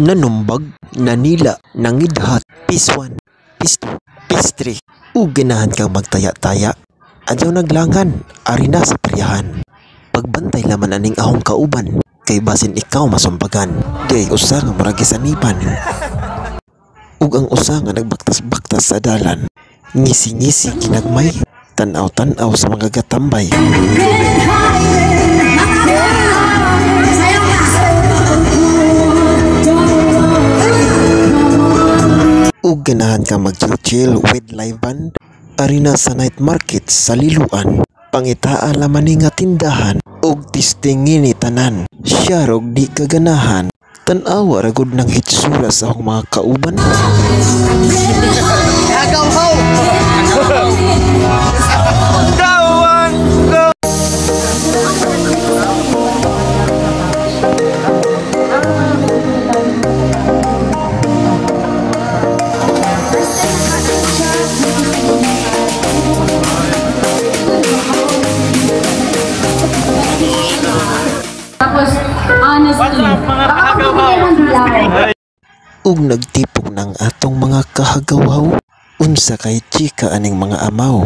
nanumbag, nanila, nangidhat, piswan, pisto, pistri, ug ganahan kang magtaya-taya. Adyaw naglangan, ari na sa priyahan. Pagbantay laman aning ahong kauban, kay basin ikaw masumbagan, di usa nga murag gisanipan. Ug ang usa nga nagbaktas-baktas sa dalan, ngisi-ngisi ginagmay, tanaw-tanaw sa mga gatambay. Ug ganahan ka mag-chill with live band, arena sa night market sa liluan, pangitaa laman ni nga tindahan, ug tistingin ni tanan, siya rog di kaganahan, tanawa ragod ng hitsura sa akong mga kauban. Tapos, honestly, Ug nagtipong ng atong mga kahagawaw, unsa kay chika aning mga amaw.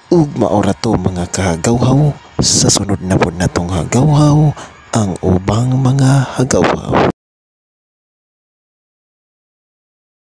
Ug maora to mga kahagawhaw, sa sunod na pod natong hagawhaw, ang ubang mga hagawhaw.